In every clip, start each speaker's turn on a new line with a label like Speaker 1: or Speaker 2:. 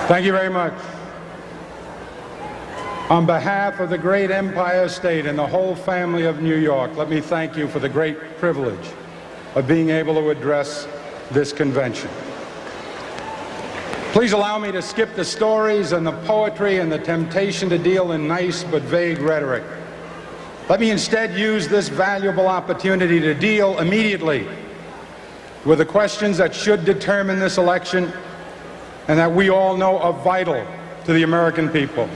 Speaker 1: Thank you very much. On behalf of the great Empire State and the whole family of New York, let me thank you for the great privilege of being able to address this convention. Please allow me to skip the stories and the poetry and the temptation to deal in nice but vague rhetoric. Let me instead use this valuable opportunity to deal immediately with the questions that should determine this election and that we all know are vital to the American people.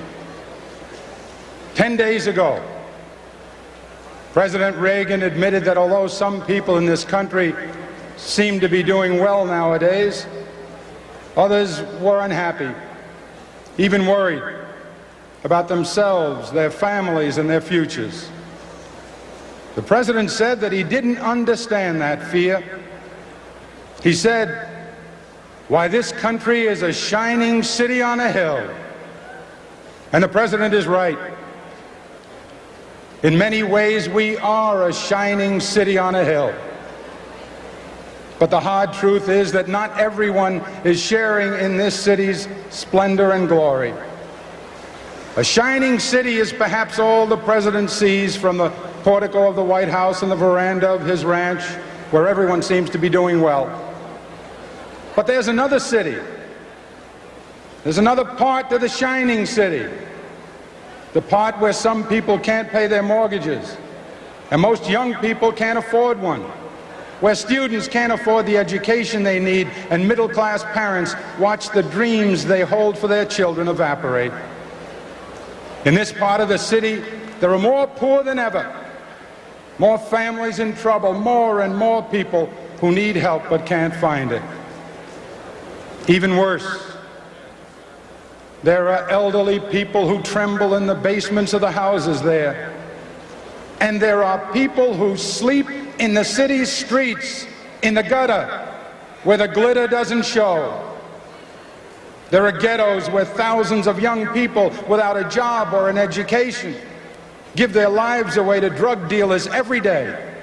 Speaker 1: 10 days ago, President Reagan admitted that although some people in this country seem to be doing well nowadays, others were unhappy, even worried about themselves, their families, and their futures. The President said that he didn't understand that fear. He said, "Why, this country is a shining city on a hill." And the President is right. In many ways, we are a shining city on a hill. But the hard truth is that not everyone is sharing in this city's splendor and glory. A shining city is perhaps all the President sees from the portico of the White House and the veranda of his ranch, where everyone seems to be doing well. But there's another city. There's another part to the shining city. The part where some people can't pay their mortgages, and most young people can't afford one. Where students can't afford the education they need, and middle-class parents watch the dreams they hold for their children evaporate. In this part of the city, there are more poor than ever, more families in trouble, more and more people who need help but can't find it. Even worse, there are elderly people who tremble in the basements of the houses there. And there are people who sleep in the city's streets, in the gutter, where the glitter doesn't show. There are ghettos where thousands of young people without a job or an education give their lives away to drug dealers every day.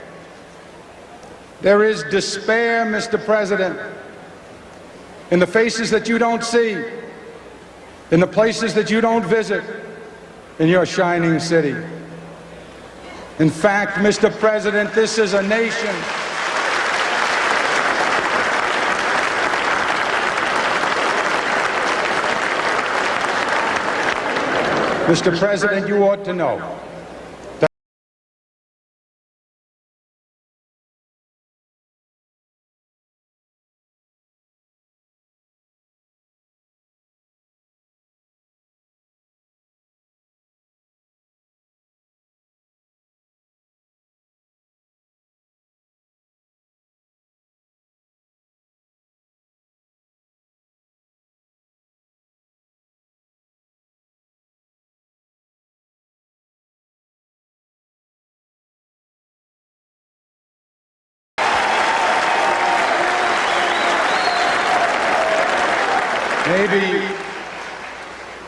Speaker 1: There is despair, Mr. President, in the faces that you don't see, in the places that you don't visit, in your shining city. In fact, Mr. President, this is a nation Mr. President, you ought to know that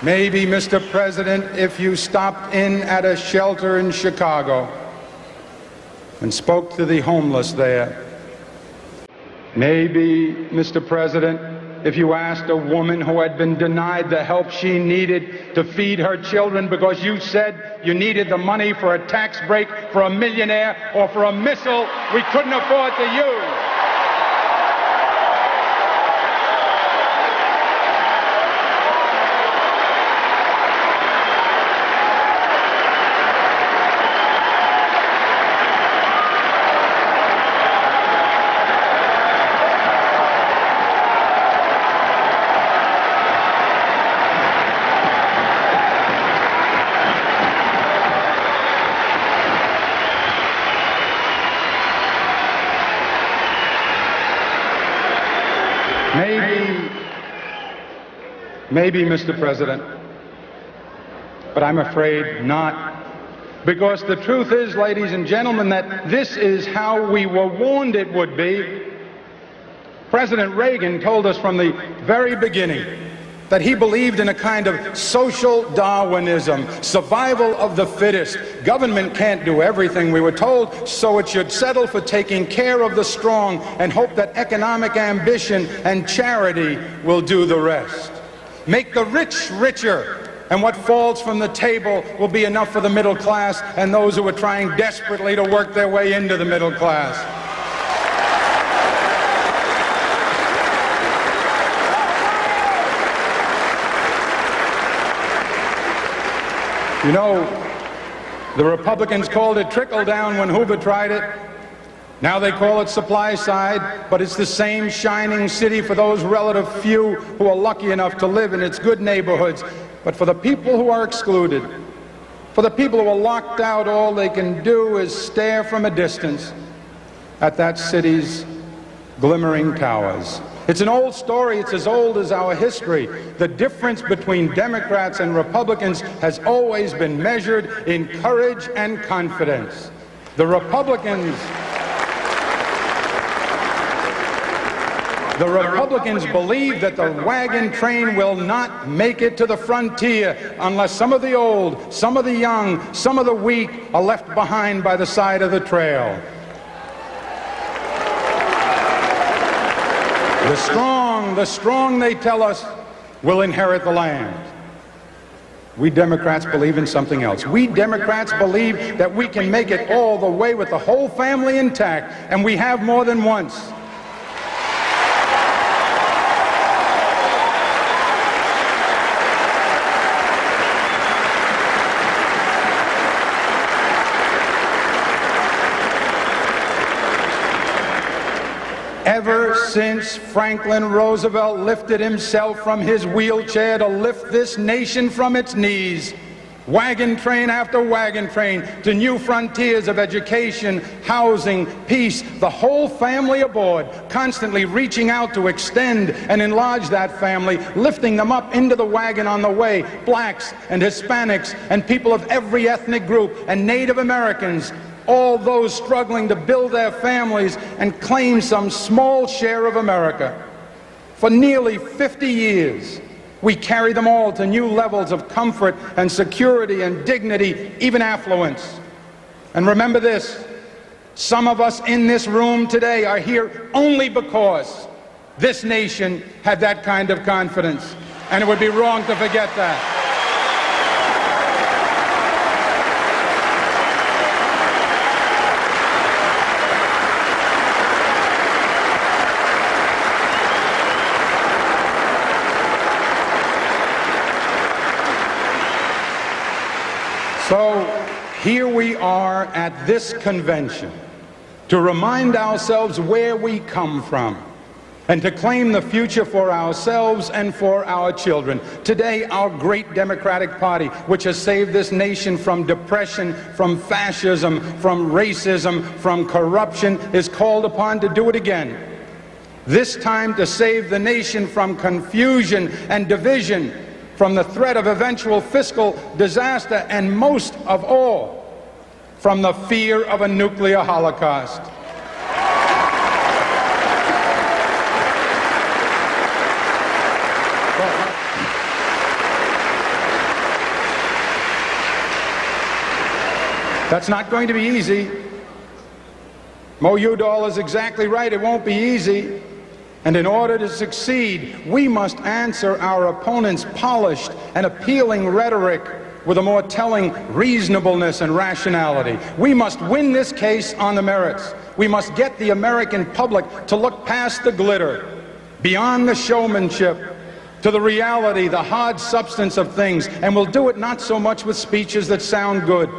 Speaker 1: maybe, Mr. President, if you stopped in at a shelter in Chicago and spoke to the homeless there, maybe, Mr. President, if you asked a woman who had been denied the help she needed to feed her children because you said you needed the money for a tax break for a millionaire or for a missile we couldn't afford to use. Maybe, Mr. President, but I'm afraid not. Because the truth is, ladies and gentlemen, that this is how we were warned it would be. President Reagan told us from the very beginning that he believed in a kind of social Darwinism, survival of the fittest. Government can't do everything, we were told, so it should settle for taking care of the strong and hope that economic ambition and charity will do the rest. make the rich richer, and what falls from the table will be enough for the middle class and those who are trying desperately to work their way into the middle class. You know, the Republicans called it trickle-down when Hoover tried it. Now they call it supply side, but it's the same shining city for those relative few who are lucky enough to live in its good neighborhoods. But for the people who are excluded, for the people who are locked out, all they can do is stare from a distance at that city's glimmering towers. It's an old story. It's as old as our history. The difference between Democrats and Republicans has always been measured in courage and confidence. The Republicans believe that the wagon train will not make it to the frontier unless some of the old, some of the young, some of the weak are left behind by the side of the trail. The strong, they tell us, will inherit the land. We Democrats believe in something else. We Democrats believe that we can make it all the way with the whole family intact, and we have more than once. Ever since Franklin Roosevelt lifted himself from his wheelchair to lift this nation from its knees, wagon train after wagon train to new frontiers of education, housing, peace, the whole family aboard, constantly reaching out to extend and enlarge that family, lifting them up into the wagon on the way, blacks and Hispanics and people of every ethnic group and Native Americans, all those struggling to build their families and claim some small share of America. For nearly 50 years, we carry them all to new levels of comfort and security and dignity, even affluence. And remember this, some of us in this room today are here only because this nation had that kind of confidence, and it would be wrong to forget that. So here we are at this convention to remind ourselves where we come from and to claim the future for ourselves and for our children. Today, our great Democratic Party, which has saved this nation from depression, from fascism, from racism, from corruption, is called upon to do it again. This time to save the nation from confusion and division, from the threat of eventual fiscal disaster, and most of all, from the fear of a nuclear holocaust. That's not going to be easy. Mo Udall is exactly right. It won't be easy. And in order to succeed, we must answer our opponents' polished and appealing rhetoric with a more telling reasonableness and rationality. We must win this case on the merits. We must get the American public to look past the glitter, beyond the showmanship, to the reality, the hard substance of things. And we'll do it not so much with speeches that sound good,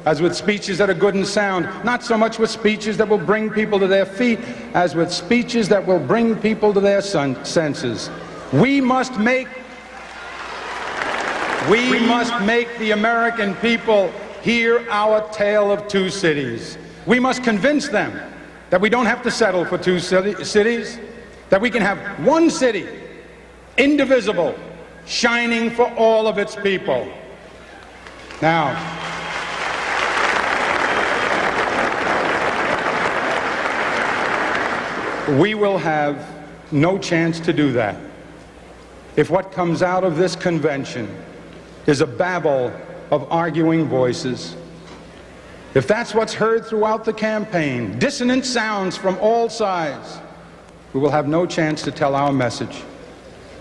Speaker 1: as with speeches that are good and sound, not so much with speeches that will bring people to their feet, as with speeches that will bring people to their senses. We must make the American people hear our tale of two cities. We must convince them that we don't have to settle for two cities, that we can have one city, indivisible, shining for all of its people. Now, we will have no chance to do that if what comes out of this convention is a babble of arguing voices. If that's what's heard throughout the campaign, dissonant sounds from all sides, we will have no chance to tell our message.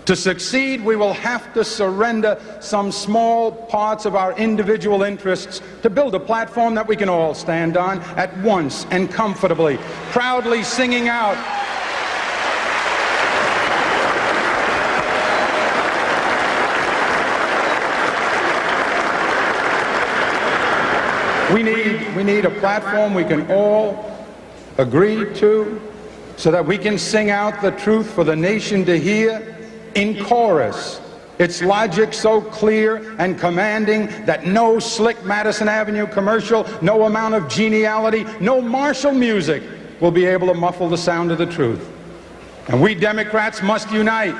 Speaker 1: To succeed, we will have to surrender some small parts of our individual interests to build a platform that we can all stand on at once and comfortably, proudly singing out, we need a platform we can all agree to so that we can sing out the truth for the nation to hear in chorus. Its logic so clear and commanding that no slick Madison Avenue commercial, no amount of geniality, no martial music will be able to muffle the sound of the truth. And we Democrats must unite.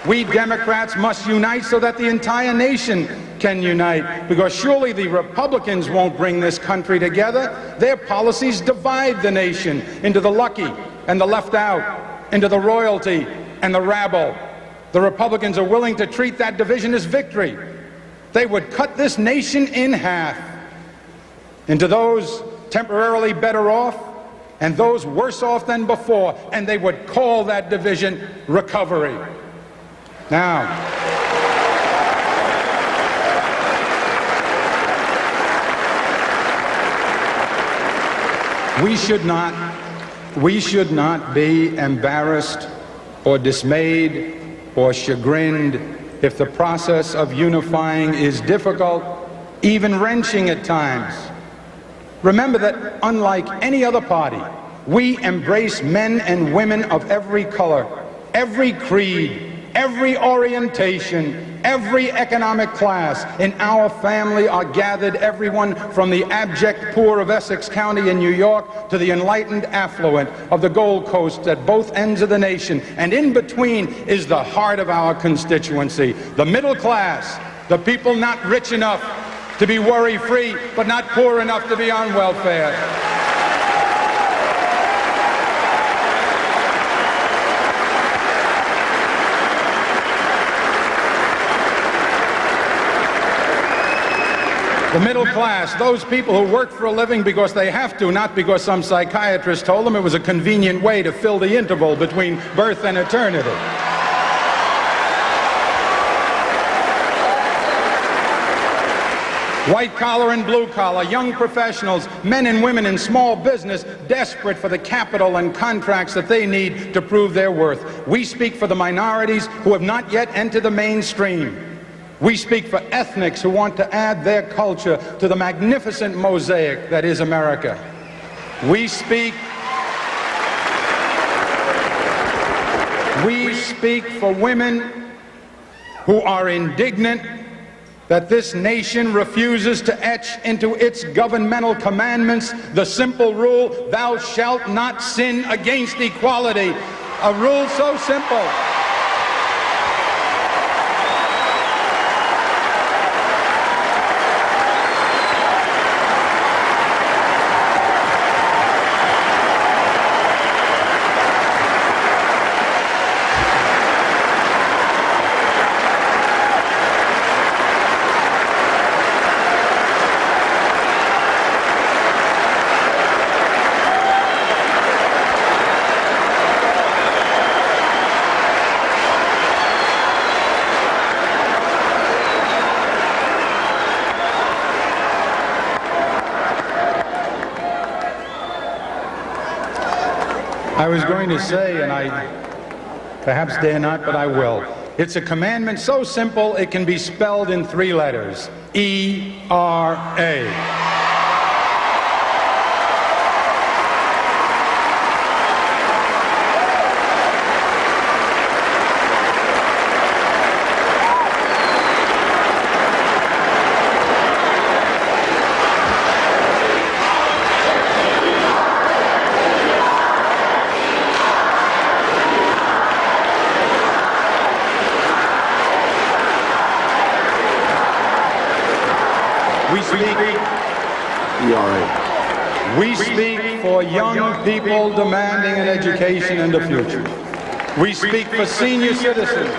Speaker 1: We Democrats must unite so that the entire nation can unite, because surely the Republicans won't bring this country together. Their policies divide the nation into the lucky and the left out, into the royalty and the rabble. The Republicans are willing to treat that division as victory. They would cut this nation in half into those temporarily better off and those worse off than before, and they would call that division recovery. Now, we should not be embarrassed or dismayed or chagrined if the process of unifying is difficult, even wrenching at times. Remember that unlike any other party, we embrace men and women of every color, every creed, every orientation, every economic class. In our family are gathered everyone from the abject poor of Essex County in New York to the enlightened affluent of the Gold Coast at both ends of the nation. And in between is the heart of our constituency, the middle class, the people not rich enough to be worry-free, but not poor enough to be on welfare. The middle class, those people who work for a living because they have to, not because some psychiatrist told them it was a convenient way to fill the interval between birth and eternity. White collar and blue collar, young professionals, men and women in small business, desperate for the capital and contracts that they need to prove their worth. We speak for the minorities who have not yet entered the mainstream. We speak for ethnics who want to add their culture to the magnificent mosaic that is America. We speak for women who are indignant that this nation refuses to etch into its governmental commandments the simple rule, thou shalt not sin against equality. A rule so simple. I was going to say, and I perhaps dare not, but I will. It's a commandment so simple it can be spelled in 3 letters. E-R-A. We speak for young people demanding an education and a future. We speak for senior citizens.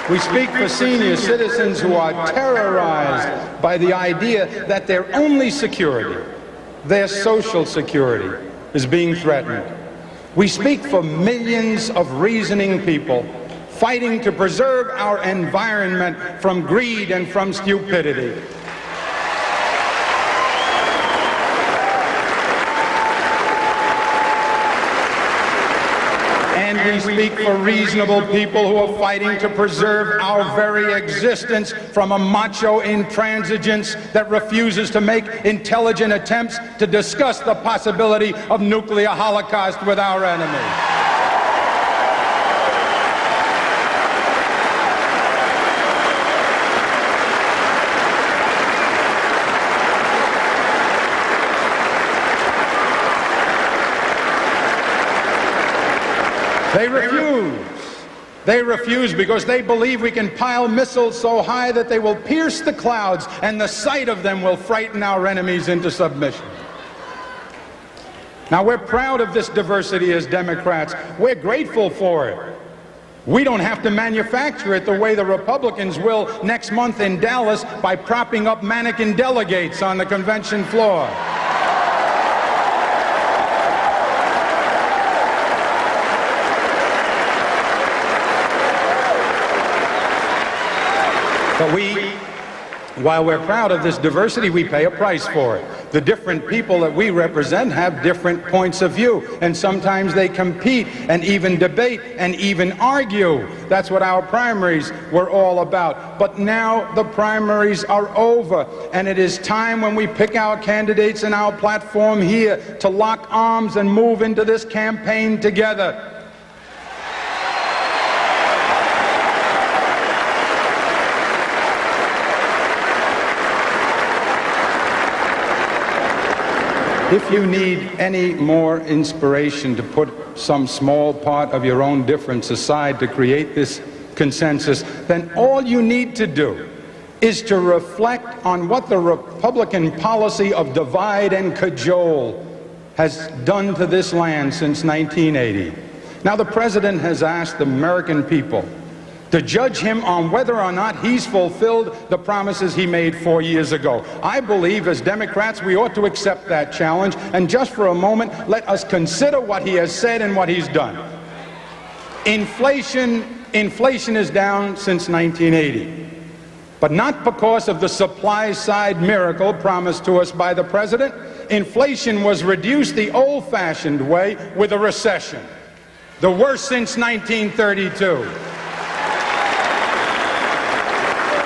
Speaker 1: We speak for senior citizens who are terrorized by the idea that their only security, their social security, is being threatened. We speak for millions of reasoning people, fighting to preserve our environment from greed and from stupidity. And we speak for reasonable people who are fighting to preserve our very existence from a macho intransigence that refuses to make intelligent attempts to discuss the possibility of nuclear holocaust with our enemy. They refuse because they believe we can pile missiles so high that they will pierce the clouds, and the sight of them will frighten our enemies into submission. Now, we're proud of this diversity as Democrats. We're grateful for it. We don't have to manufacture it the way the Republicans will next month in Dallas by propping up mannequin delegates on the convention floor. But while we're proud of this diversity, we pay a price for it. The different people that we represent have different points of view, and sometimes they compete and even debate and even argue. That's what our primaries were all about. But now the primaries are over, and it is time when we pick our candidates and our platform here to lock arms and move into this campaign together. If you need any more inspiration to put some small part of your own difference aside to create this consensus, then all you need to do is to reflect on what the Republican policy of divide and cajole has done to this land since 1980. Now, the President has asked the American people to judge him on whether or not he's fulfilled the promises he made 4 years ago. I believe as Democrats we ought to accept that challenge, and just for a moment let us consider what he has said and what he's done. Inflation is down since 1980, but not because of the supply side miracle promised to us by the President. Inflation was reduced the old-fashioned way, with a recession, the worst since 1932.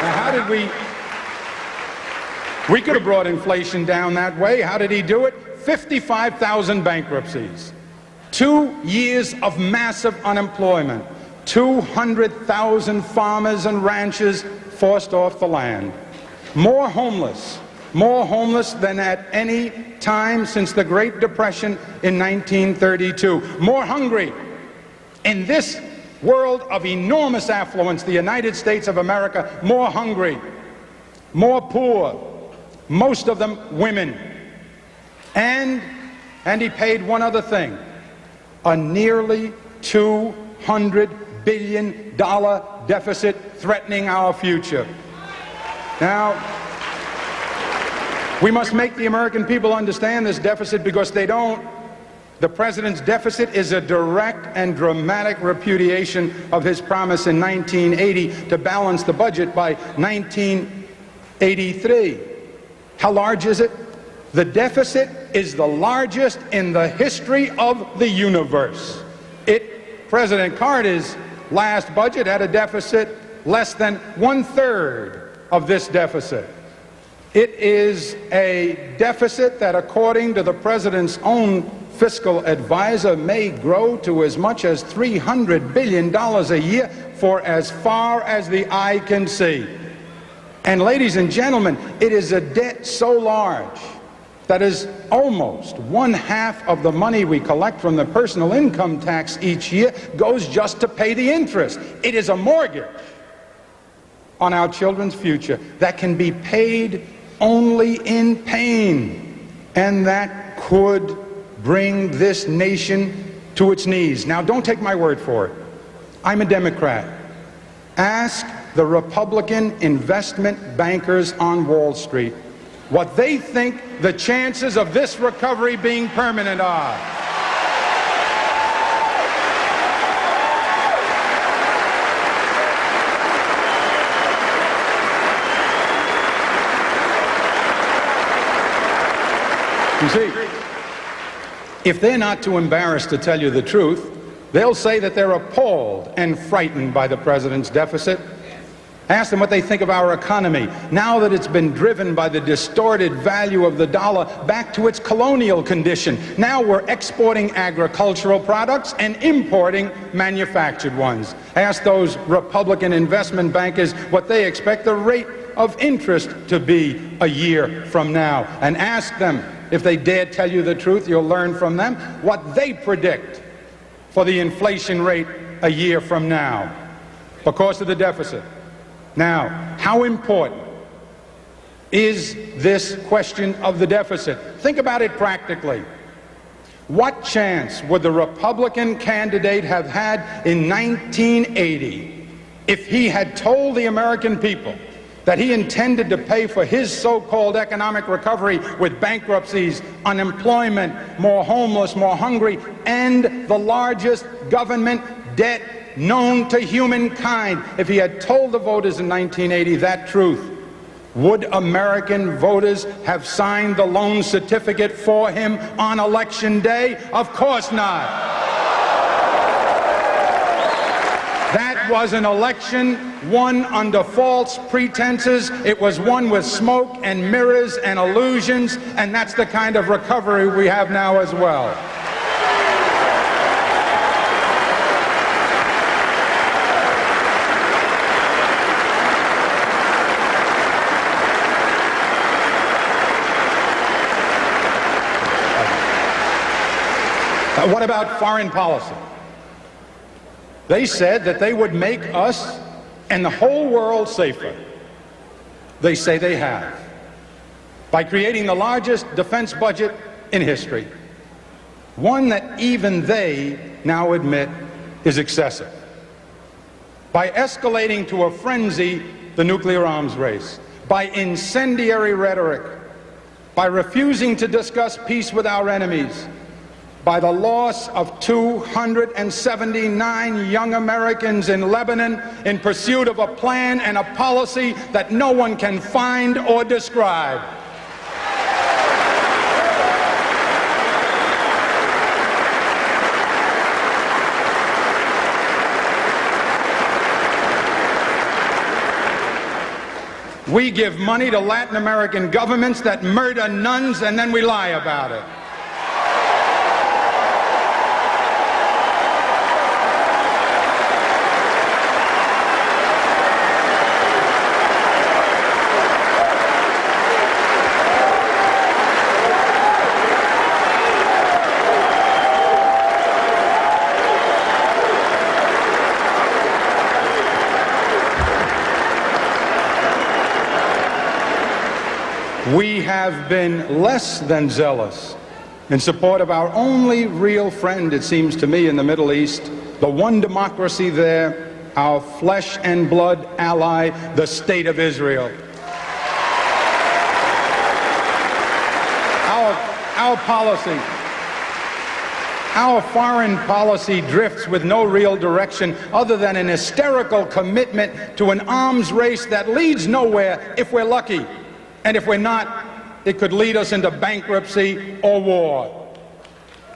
Speaker 1: How did we could have brought inflation down that way. How did he do it? 55,000 bankruptcies, 2 years of massive unemployment, 200,000 farmers and ranchers forced off the land, more homeless than at any time since the Great Depression in 1932, more hungry. In this world of enormous affluence, the United States of America, more hungry, more poor, most of them women. And he paid one other thing, a nearly $200 billion deficit threatening our future. Now, we must make the American people understand this deficit, because they don't. The President's deficit is a direct and dramatic repudiation of his promise in 1980 to balance the budget by 1983. How large is it? The deficit is the largest in the history of the universe. President Carter's last budget had a deficit less than 1/3 of this deficit. It is a deficit that, according to the President's own fiscal advisor, may grow to as much as $300 billion a year for as far as the eye can see. And ladies and gentlemen, it is a debt so large that is almost 1/2 of the money we collect from the personal income tax each year goes just to pay the interest. It is a mortgage on our children's future that can be paid only in pain, and that could bring this nation to its knees. Now, don't take my word for it. I'm a Democrat. Ask the Republican investment bankers on Wall Street what they think the chances of this recovery being permanent are. You see, if they're not too embarrassed to tell you the truth, they'll say that they're appalled and frightened by the president's deficit. Ask them what they think of our economy now that it's been driven by the distorted value of the dollar back to its colonial condition. Now we're exporting agricultural products and importing manufactured ones. Ask those Republican investment bankers what they expect the rate of interest to be a year from now. And ask them, if they dare tell you the truth, you'll learn from them what they predict for the inflation rate a year from now because of the deficit. Now, how important is this question of the deficit? Think about it practically. What chance would the Republican candidate have had in 1980 if he had told the American people that he intended to pay for his so-called economic recovery with bankruptcies, unemployment, more homeless, more hungry, and the largest government debt known to humankind? If he had told the voters in 1980 that truth, would American voters have signed the loan certificate for him on Election Day? Of course not. That was an election won under false pretenses. It was won with smoke and mirrors and illusions, and that's the kind of recovery we have now as well. What about foreign policy? They said that they would make us and the whole world safer. They say they have, by creating the largest defense budget in history, one that even they now admit is excessive, by escalating to a frenzy the nuclear arms race, by incendiary rhetoric, by refusing to discuss peace with our enemies, by the loss of 279 young Americans in Lebanon in pursuit of a plan and a policy that no one can find or describe. We give money to Latin American governments that murder nuns, and then we lie about it. We have been less than zealous in support of our only real friend, it seems to me, in the Middle East, the one democracy there, our flesh and blood ally, the State of Israel. Our foreign policy drifts with no real direction other than an hysterical commitment to an arms race that leads nowhere if we're lucky. And if we're not, it could lead us into bankruptcy or war.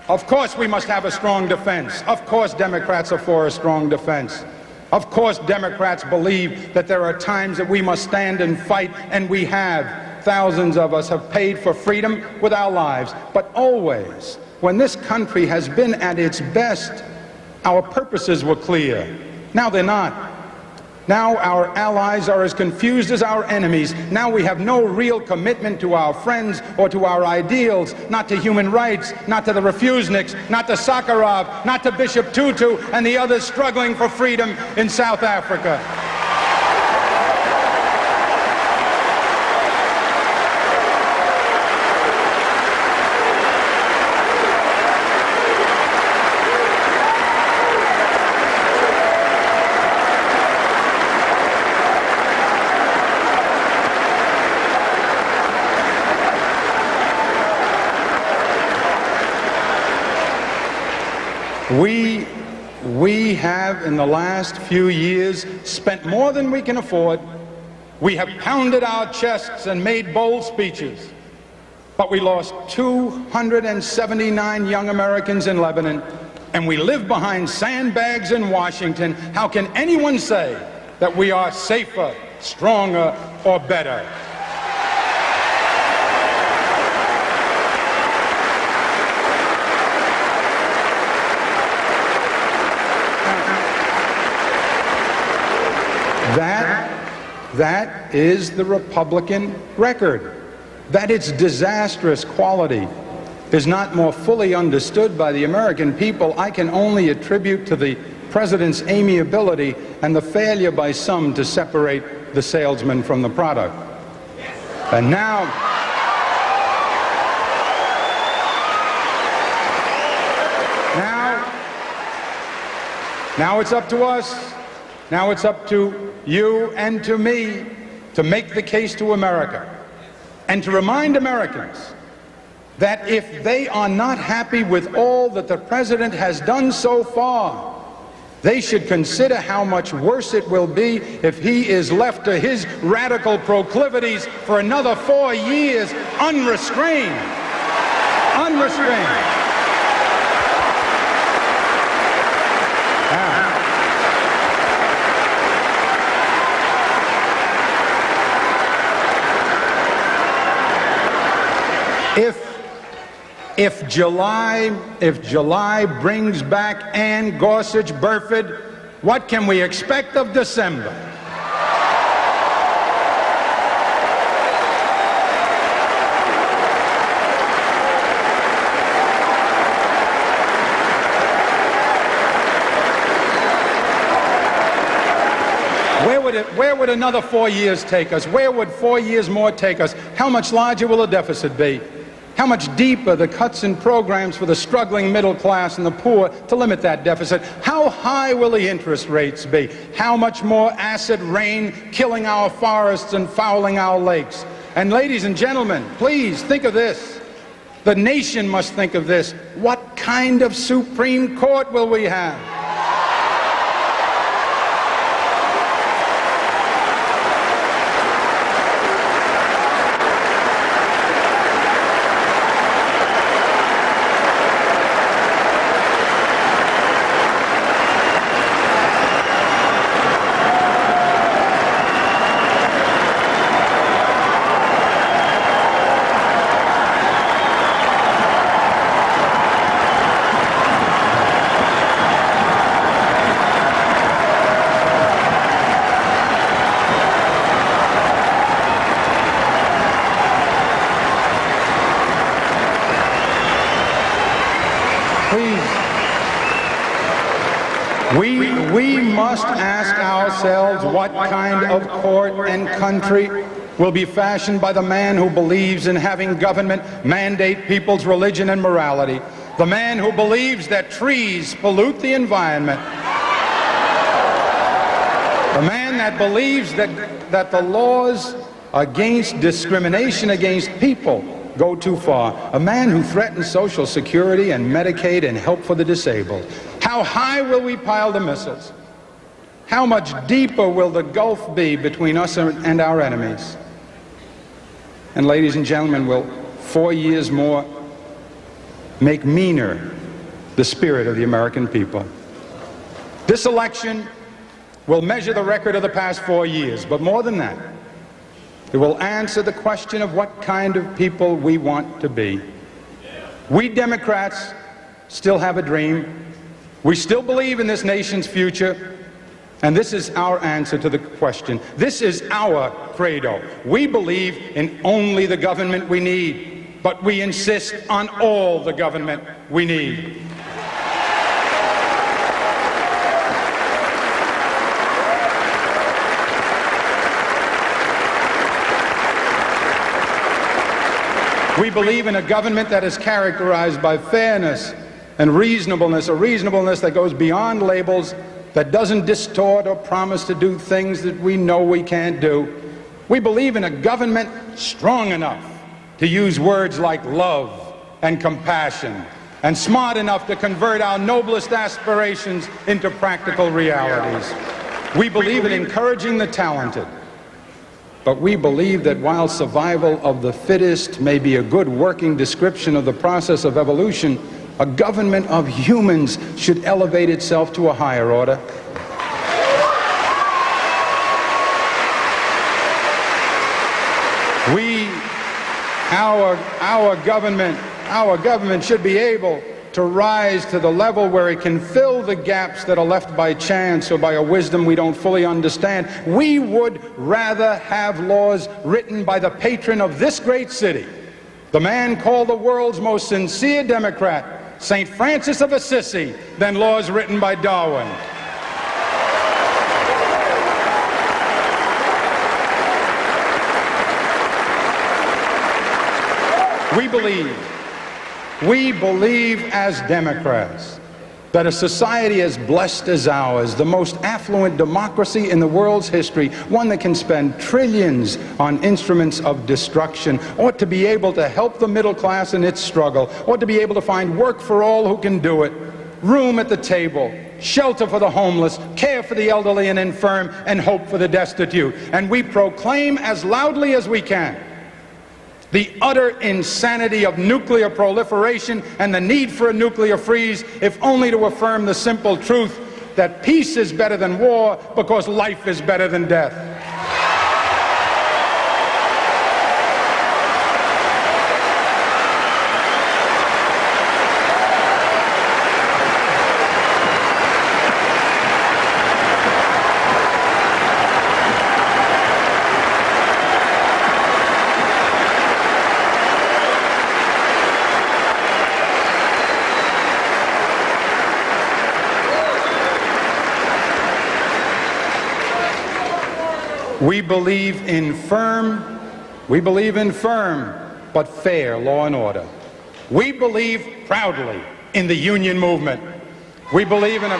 Speaker 1: Of course we must have a strong defense. Of course Democrats are for a strong defense. Of course Democrats believe that there are times that we must stand and fight, and we have. Thousands of us have paid for freedom with our lives. But always, when this country has been at its best, our purposes were clear. Now they're not. Now our allies are as confused as our enemies. Now we have no real commitment to our friends or to our ideals, not to human rights, not to the refuseniks, not to Sakharov, not to Bishop Tutu and the others struggling for freedom in South Africa. We have, in the last few years, spent more than we can afford. We have pounded our chests and made bold speeches. But we lost 279 young Americans in Lebanon, and we live behind sandbags in Washington. How can anyone say that we are safer, stronger, or better? That is the Republican record. That its disastrous quality is not more fully understood by the American people, I can only attribute to the President's amiability and the failure by some to separate the salesman from the product. And now it's up to us. Now it's up to you and to me to make the case to America and to remind Americans that if they are not happy with all that the President has done so far, they should consider how much worse it will be if he is left to his radical proclivities for another 4 years unrestrained. Unrestrained. If July brings back Ann Gorsuch Burford, what can we expect of December? Where would another 4 years take us? Where would 4 years more take us? How much larger will the deficit be? How much deeper the cuts in programs for the struggling middle class and the poor to limit that deficit? How high will the interest rates be? How much more acid rain killing our forests and fouling our lakes? And ladies and gentlemen, please think of this. The nation must think of this. What kind of Supreme Court will we have? We must ask ourselves what kind of court and country will be fashioned by the man who believes in having government mandate people's religion and morality, the man who believes that trees pollute the environment, the man that believes that the laws against discrimination against people go too far, a man who threatens Social Security and Medicaid and help for the disabled. How high will we pile the missiles? How much deeper will the gulf be between us and our enemies? And ladies and gentlemen, will 4 years more make meaner the spirit of the American people? This election will measure the record of the past 4 years, but more than that, it will answer the question of what kind of people we want to be. We Democrats still have a dream. We still believe in this nation's future, and this is our answer to the question. This is our credo. We believe in only the government we need, but we insist on all the government we need. We believe in a government that is characterized by fairness and reasonableness, a reasonableness that goes beyond labels, that doesn't distort or promise to do things that we know we can't do. We believe in a government strong enough to use words like love and compassion, and smart enough to convert our noblest aspirations into practical realities. We believe in encouraging the talented But we believe that while survival of the fittest may be a good working description of the process of evolution, a government of humans should elevate itself to a higher order. Our government should be able to rise to the level where it can fill the gaps that are left by chance or by a wisdom we don't fully understand. We would rather have laws written by the patron of this great city, the man called the world's most sincere Democrat, St. Francis of Assisi, than laws written by Darwin. We believe as Democrats that a society as blessed as ours, the most affluent democracy in the world's history, one that can spend trillions on instruments of destruction, ought to be able to help the middle class in its struggle, ought to be able to find work for all who can do it, room at the table, shelter for the homeless, care for the elderly and infirm, and hope for the destitute. And we proclaim as loudly as we can the utter insanity of nuclear proliferation and the need for a nuclear freeze, if only to affirm the simple truth that peace is better than war because life is better than death. We believe in firm but fair law and order. We believe proudly in the union movement. We believe in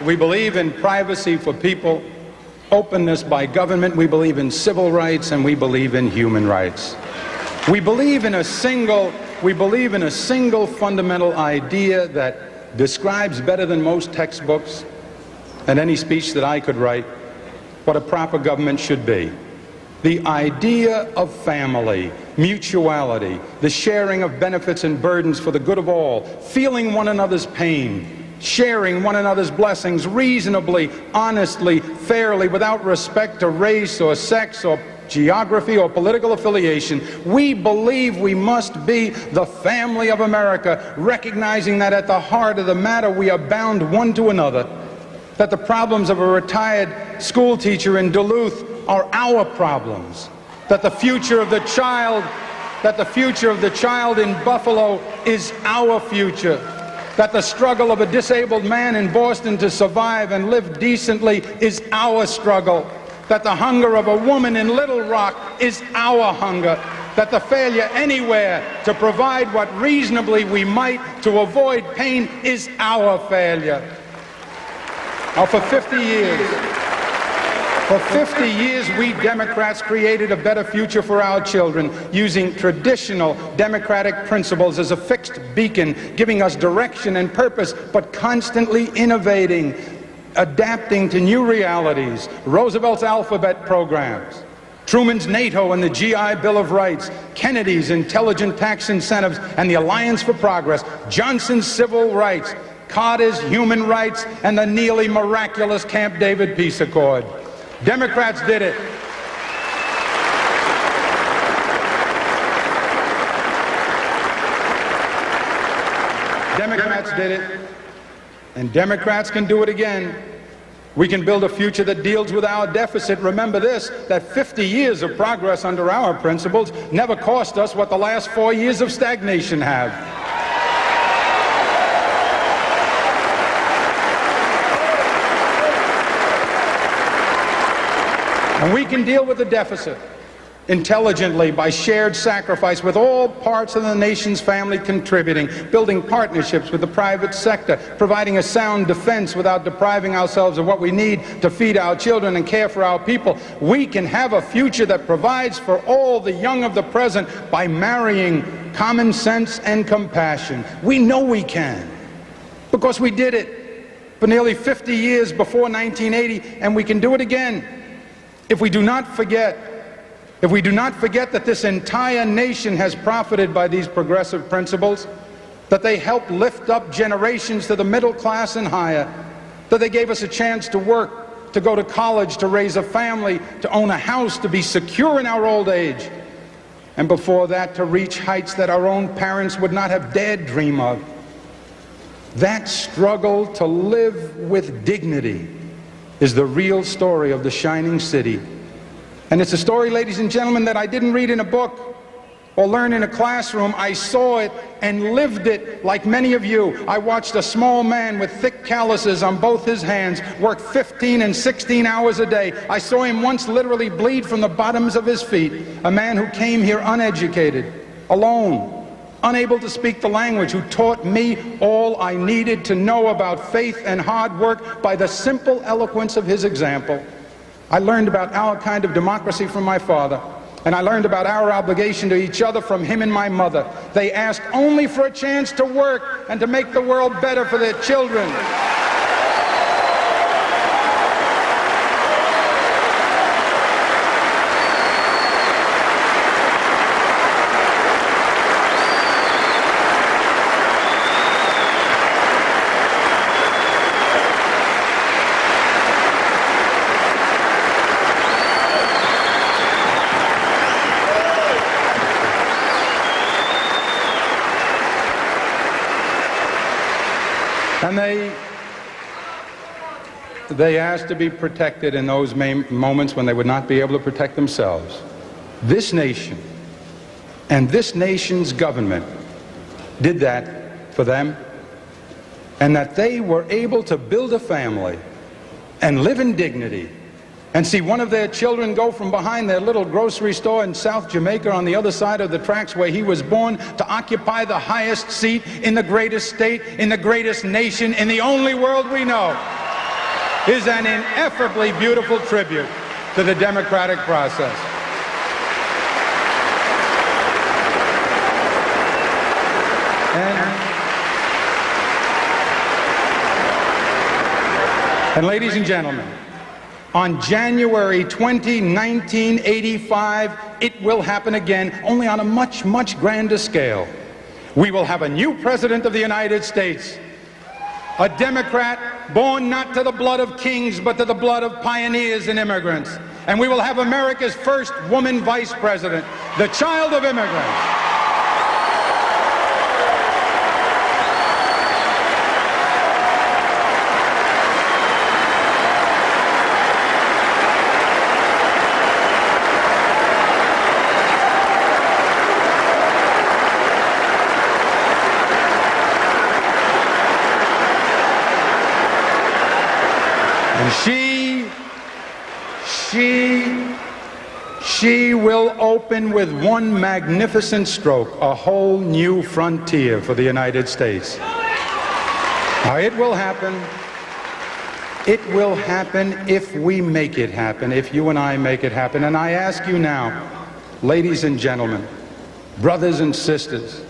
Speaker 1: We believe in privacy for people, openness by government. We believe in civil rights, and we believe in human rights. We believe in a single fundamental idea that describes better than most textbooks and any speech that I could write what a proper government should be. The idea of family, mutuality, the sharing of benefits and burdens for the good of all, feeling one another's pain, sharing one another's blessings reasonably, honestly, fairly, without respect to race or sex or geography or political affiliation. We believe we must be the family of America, recognizing that at the heart of the matter we are bound one to another, that the problems of a retired school teacher in Duluth are our problems, that the future of the child in Buffalo is our future, that the struggle of a disabled man in Boston to survive and live decently is our struggle, that the hunger of a woman in Little Rock is our hunger, that the failure anywhere to provide what reasonably we might to avoid pain is our failure. Now, for 50 years, we Democrats created a better future for our children using traditional democratic principles as a fixed beacon, giving us direction and purpose, but constantly innovating, adapting to new realities. Roosevelt's alphabet programs, Truman's NATO and the GI Bill of Rights, Kennedy's intelligent tax incentives and the Alliance for Progress, Johnson's civil rights, Carter's human rights, and the nearly miraculous Camp David peace accord. Democrats did it. Democrats did it. And Democrats can do it again. We can build a future that deals with our deficit. Remember this, that 50 years of progress under our principles never cost us what the last 4 years of stagnation have. And we can deal with the deficit intelligently by shared sacrifice, with all parts of the nation's family contributing, building partnerships with the private sector, providing a sound defense without depriving ourselves of what we need to feed our children and care for our people, we can have a future that provides for all the young of the present by marrying common sense and compassion. We know we can, because we did it for nearly 50 years before 1980, and we can do it again. If we do not forget that this entire nation has profited by these progressive principles, that they helped lift up generations to the middle class and higher, that they gave us a chance to work, to go to college, to raise a family, to own a house, to be secure in our old age, and before that to reach heights that our own parents would not have dared dream of. That struggle to live with dignity is the real story of the shining city. And it's a story, ladies and gentlemen, that I didn't read in a book or learn in a classroom. I saw it and lived it like many of you. I watched a small man with thick calluses on both his hands work 15 and 16 hours a day. I saw him once literally bleed from the bottoms of his feet. A man who came here uneducated, alone, unable to speak the language, who taught me all I needed to know about faith and hard work by the simple eloquence of his example. I learned about our kind of democracy from my father, and I learned about our obligation to each other from him and my mother. They asked only for a chance to work and to make the world better for their children. And they asked to be protected in those moments when they would not be able to protect themselves. This nation and this nation's government did that for them, and that they were able to build a family and live in dignity and see one of their children go from behind their little grocery store in South Jamaica on the other side of the tracks where he was born to occupy the highest seat in the greatest state, in the greatest nation, in the only world we know, is an ineffably beautiful tribute to the democratic process. And ladies and gentlemen, on January 20, 1985, it will happen again, only on a much, much grander scale. We will have a new President of the United States, a Democrat born not to the blood of kings, but to the blood of pioneers and immigrants. And we will have America's first woman Vice President, the child of immigrants. And she will open with one magnificent stroke a whole new frontier for the United States. Now, it will happen. It will happen if we make it happen, if you and I make it happen. And I ask you now, ladies and gentlemen, brothers and sisters,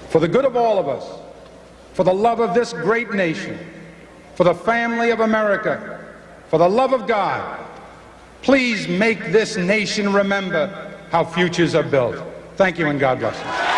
Speaker 1: for the good of all of us, for the love of this great nation, for the family of America, for the love of God, please make this nation remember how futures are built. Thank you, and God bless you.